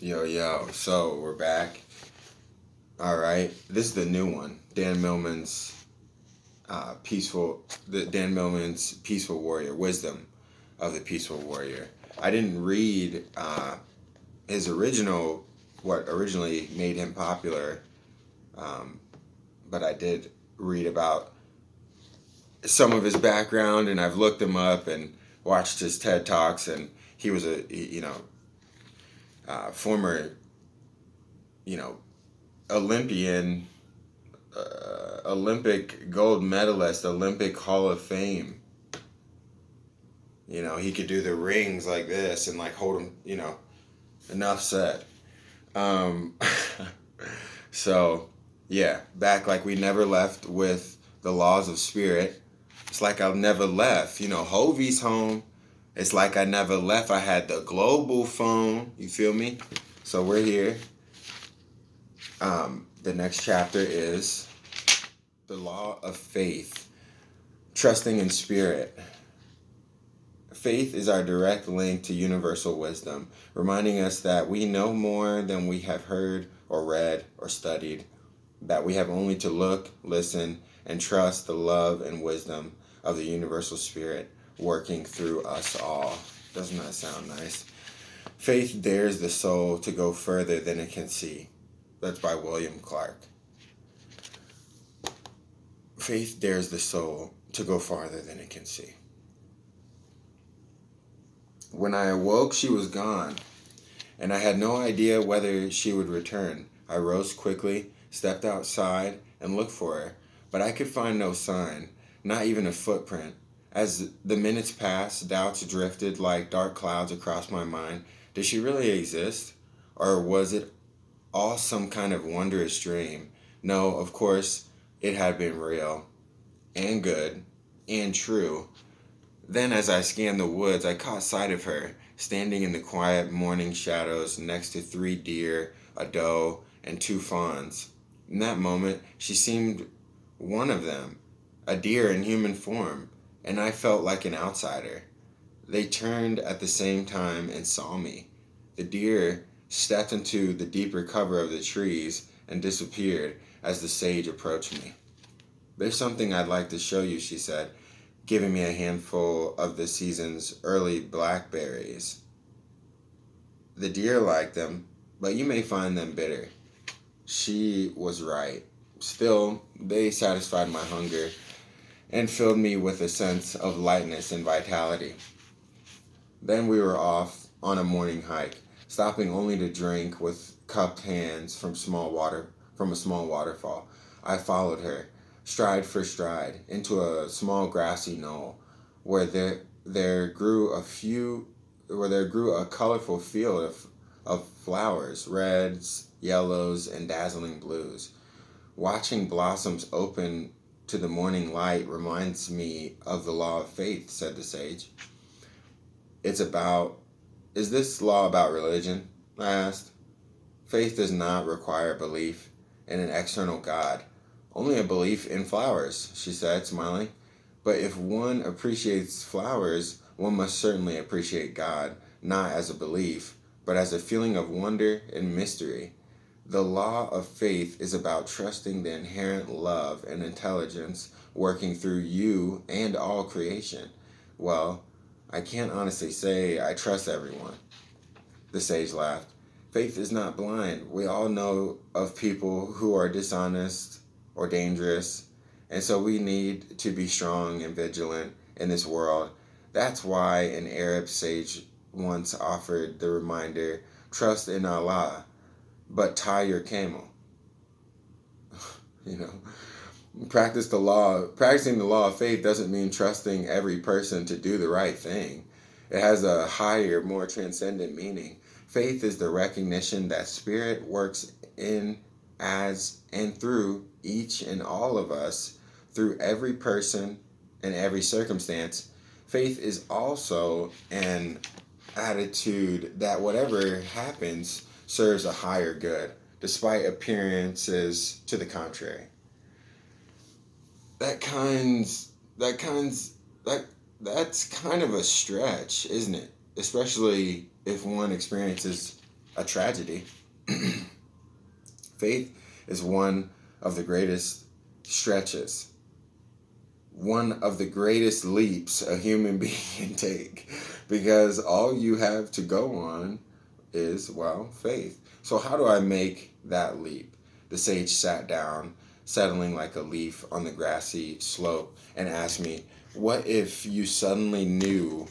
Yo, yo. So we're back. All right. This is the new one. Dan Millman's Peaceful Warrior, Wisdom of the Peaceful Warrior. I didn't read his original, what originally made him popular, um, but I did read about some of his background, and I've looked him up and watched his TED Talks, and he was former, you know, Olympian, Olympic gold medalist, Olympic Hall of Fame. He could do the rings like this and like hold them. Enough said. Um, so, yeah, back like we never left with the laws of spirit. It's like I never left. Hovey's home. It's like I never left. I had the global phone. You feel me? So we're here. The next chapter is the law of faith, trusting in spirit. Faith is our direct link to universal wisdom, reminding us that we know more than we have heard or read or studied, that we have only to look, listen, and trust the love and wisdom of the universal spirit working through us all. Doesn't that sound nice? Faith dares the soul to go further than it can see. That's by William Clark. Faith dares the soul to go farther than it can see. When I awoke, she was gone, and I had no idea whether she would return. I rose quickly, stepped outside, and looked for her, but I could find no sign, not even a footprint. As the minutes passed, doubts drifted like dark clouds across my mind. Did she really exist? Or was it all some kind of wondrous dream? No, of course, it had been real, and good, and true. Then, as I scanned the woods, I caught sight of her, standing in the quiet morning shadows next to 3 deer, a doe, and 2 fawns. In that moment, she seemed one of them, a deer in human form, and I felt like an outsider. They turned at the same time and saw me. The deer stepped into the deeper cover of the trees and disappeared as the sage approached me. "There's something I'd like to show you," she said, giving me a handful of the season's early blackberries. "The deer like them, but you may find them bitter." She was right. Still, they satisfied my hunger and filled me with a sense of lightness and vitality. Then we were off on a morning hike, stopping only to drink with cupped hands from a small waterfall. I followed her, stride for stride, into a small grassy knoll where there grew a colorful field of flowers, reds, yellows, and dazzling blues. "Watching blossoms open to the morning light reminds me of the law of faith," said the sage. "It's about Is this law about religion?" I asked. "Faith does not require belief in an external God, only a belief in flowers," she said, smiling. "But if one appreciates flowers, one must certainly appreciate God, not as a belief, but as a feeling of wonder and mystery. The law of faith is about trusting the inherent love and intelligence working through you and all creation. Well, I can't honestly say I trust everyone." The sage laughed. "Faith is not blind. We all know of people who are dishonest or dangerous, and so we need to be strong and vigilant in this world. That's why an Arab sage once offered the reminder, 'Trust in Allah, but tie your camel.'" You know, practicing the law of faith doesn't mean trusting every person to do the right thing. It has a higher, more transcendent meaning. Faith is the recognition that spirit works in, as, and through each and all of us, through every person and every circumstance. Faith is also an attitude that whatever happens serves a higher good, despite appearances to the contrary. That kinds that kinds that that's kind of a stretch, isn't it? Especially if one experiences a tragedy. Faith is one of the greatest stretches, one of the greatest leaps a human being can take, because all you have to go on is, well, faith. So, how do I make that leap? The sage sat down, settling like a leaf on the grassy slope, and asked me, what if you suddenly knew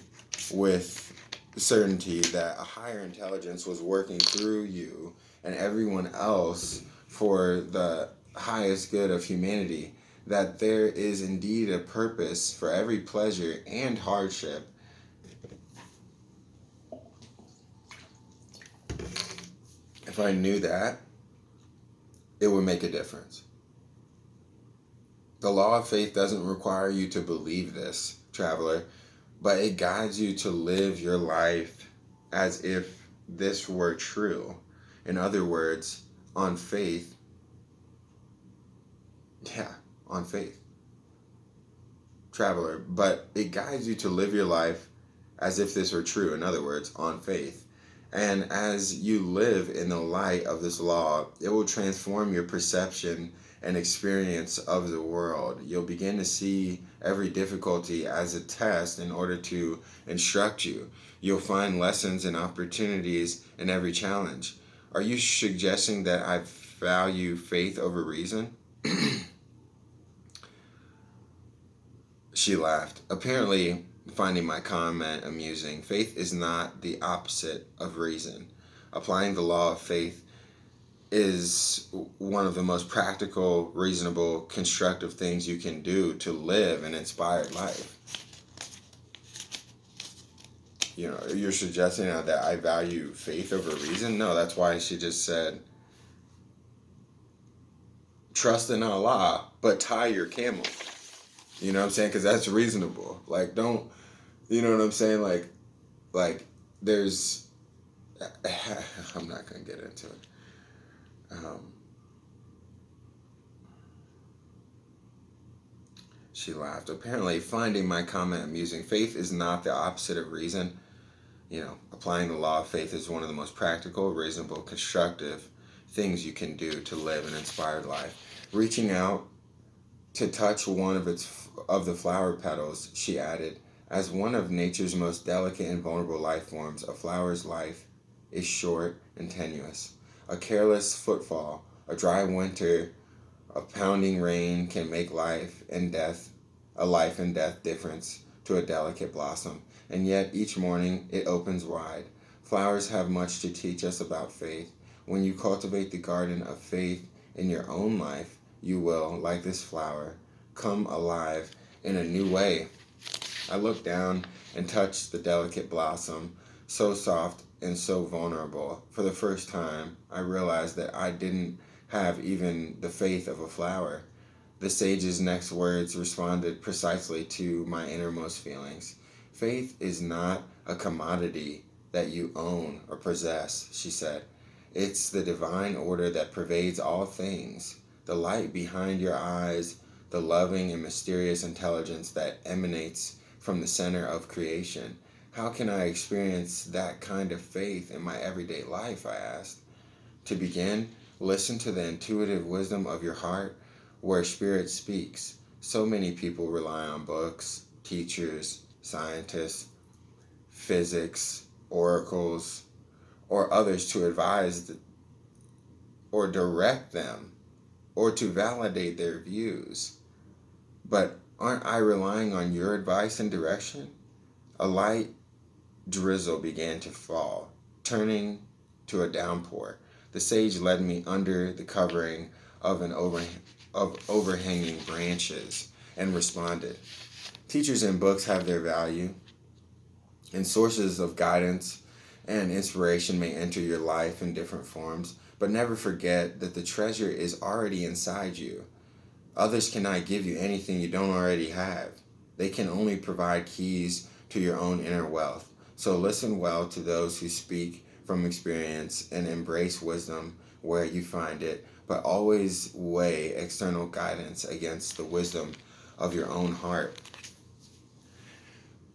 with certainty that a higher intelligence was working through you and everyone else for the highest good of humanity? That there is indeed a purpose for every pleasure and hardship. If I knew that, it would make a difference. The law of faith doesn't require you to believe this, traveler, but it guides you to live your life as if this were true. In other words, on faith. Yeah, on faith. Traveler, but it guides you to live your life as if this were true. In other words, on faith. And as you live in the light of this law, it will transform your perception and experience of the world. You'll begin to see every difficulty as a test in order to instruct you. You'll find lessons and opportunities in every challenge. Are you suggesting that I value faith over reason? She laughed, apparently finding my comment amusing. Faith is not the opposite of reason. Applying the law of faith is one of the most practical, reasonable, constructive things you can do to live an inspired life. You know, you're suggesting now that I value faith over reason? No, that's why she just said, trust in Allah, but tie your camel. You know what I'm saying? Because that's reasonable. Like, don't, you know what I'm saying? Like, there's, I'm not going to get into it. She laughed, apparently finding my comment amusing. Faith is not the opposite of reason. You know, applying the law of faith is one of the most practical, reasonable, constructive things you can do to live an inspired life. Reaching out to touch one of the flower petals, she added, as one of nature's most delicate and vulnerable life forms, a flower's life is short and tenuous. A careless footfall, a dry winter, a pounding rain can make life and death difference to a delicate blossom. And yet each morning it opens wide. Flowers have much to teach us about faith. When you cultivate the garden of faith in your own life, you will, like this flower, come alive in a new way. I looked down and touched the delicate blossom, so soft and so vulnerable. For the first time, I realized that I didn't have even the faith of a flower. The sage's next words responded precisely to my innermost feelings. Faith is not a commodity that you own or possess, she said. It's the divine order that pervades all things, the light behind your eyes, the loving and mysterious intelligence that emanates from the center of creation. How can I experience that kind of faith in my everyday life? I asked. To begin, listen to the intuitive wisdom of your heart where spirit speaks. So many people rely on books, teachers, scientists, physics, oracles, or others to advise or direct them or to validate their views. But aren't I relying on your advice and direction? A light drizzle began to fall, turning to a downpour. The sage led me under the covering of overhanging branches and responded, teachers and books have their value, and sources of guidance and inspiration may enter your life in different forms, but never forget that the treasure is already inside you. Others cannot give you anything you don't already have. They can only provide keys to your own inner wealth. So listen well to those who speak from experience and embrace wisdom where you find it, but always weigh external guidance against the wisdom of your own heart.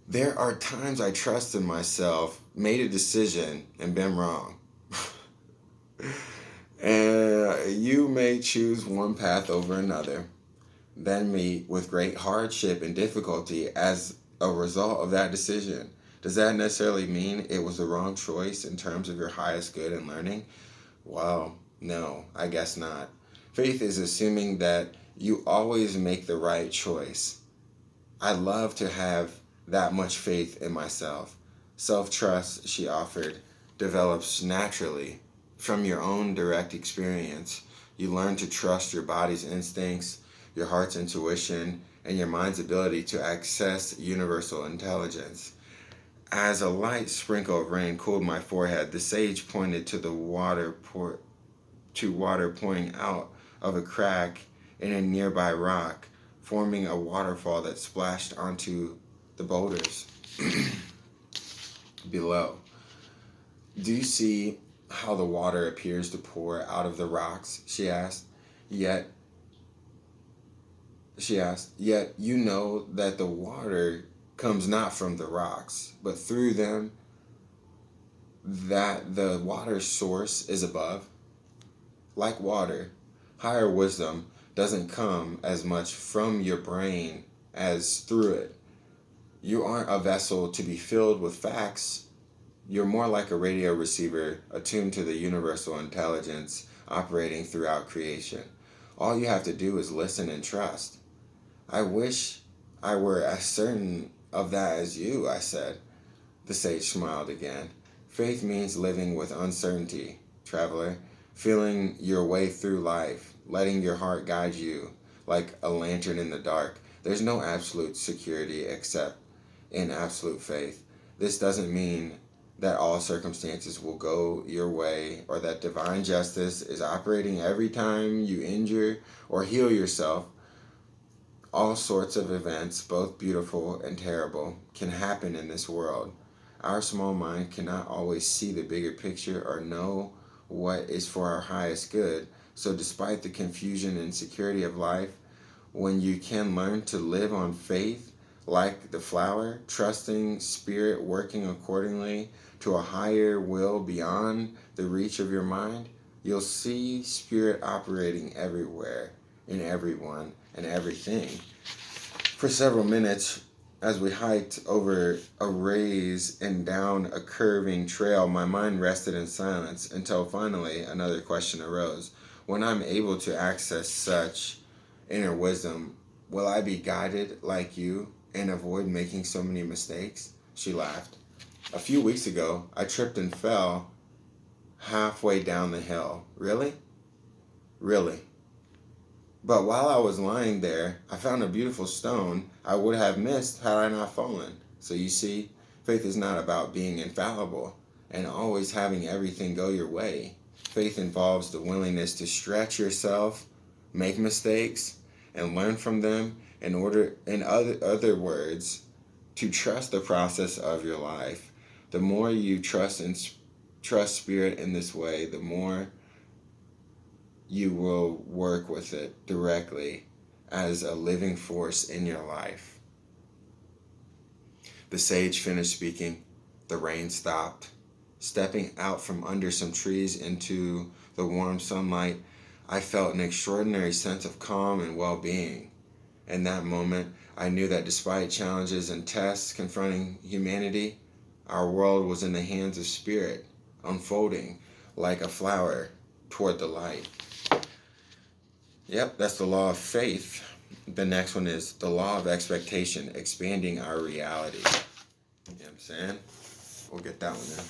There are times I trusted myself, made a decision, and been wrong. you may choose one path over another, then meet with great hardship and difficulty as a result of that decision. Does that necessarily mean it was the wrong choice in terms of your highest good and learning? Well, no, I guess not. Faith is assuming that you always make the right choice. I love to have that much faith in myself. Self-trust, she offered, develops naturally from your own direct experience. You learn to trust your body's instincts, your heart's intuition, and your mind's ability to access universal intelligence. As a light sprinkle of rain cooled my forehead, the sage pointed to water pouring out of a crack in a nearby rock, forming a waterfall that splashed onto the boulders below. Do you see how the water appears to pour out of the rocks? She asked. Yet you know that the water comes not from the rocks, but through them, that the water source is above. Like water, higher wisdom doesn't come as much from your brain as through it. You aren't a vessel to be filled with facts. You're more like a radio receiver attuned to the universal intelligence operating throughout creation. All you have to do is listen and trust. I wish I were as certain of that as you, I said. The sage smiled again. Faith means living with uncertainty, traveler, feeling your way through life, letting your heart guide you like a lantern in the dark. There's no absolute security except in absolute faith. This doesn't mean that all circumstances will go your way or that divine justice is operating every time you injure or heal yourself. All sorts of events, both beautiful and terrible, can happen in this world. Our small mind cannot always see the bigger picture or know what is for our highest good. So despite the confusion and insecurity of life, when you can learn to live on faith, like the flower, trusting spirit working accordingly to a higher will beyond the reach of your mind, you'll see spirit operating everywhere, in everyone, and everything. For several minutes, as we hiked over a raise and down a curving trail, my mind rested in silence until finally another question arose. When I'm able to access such inner wisdom, will I be guided like you and avoid making so many mistakes? She laughed. A few weeks ago, I tripped and fell halfway down the hill. Really? Really. But while I was lying there, I found a beautiful stone I would have missed had I not fallen. So you see, faith is not about being infallible and always having everything go your way. Faith involves the willingness to stretch yourself, make mistakes, and learn from them in other words, to trust the process of your life. The more you trust spirit in this way, the more you will work with it directly as a living force in your life. The sage finished speaking. The rain stopped. Stepping out from under some trees into the warm sunlight, I felt an extraordinary sense of calm and well-being. In that moment, I knew that despite challenges and tests confronting humanity, our world was in the hands of spirit, unfolding like a flower toward the light. Yep, that's the law of faith. The next one is the law of expectation, expanding our reality. You know what I'm saying? We'll get that one in.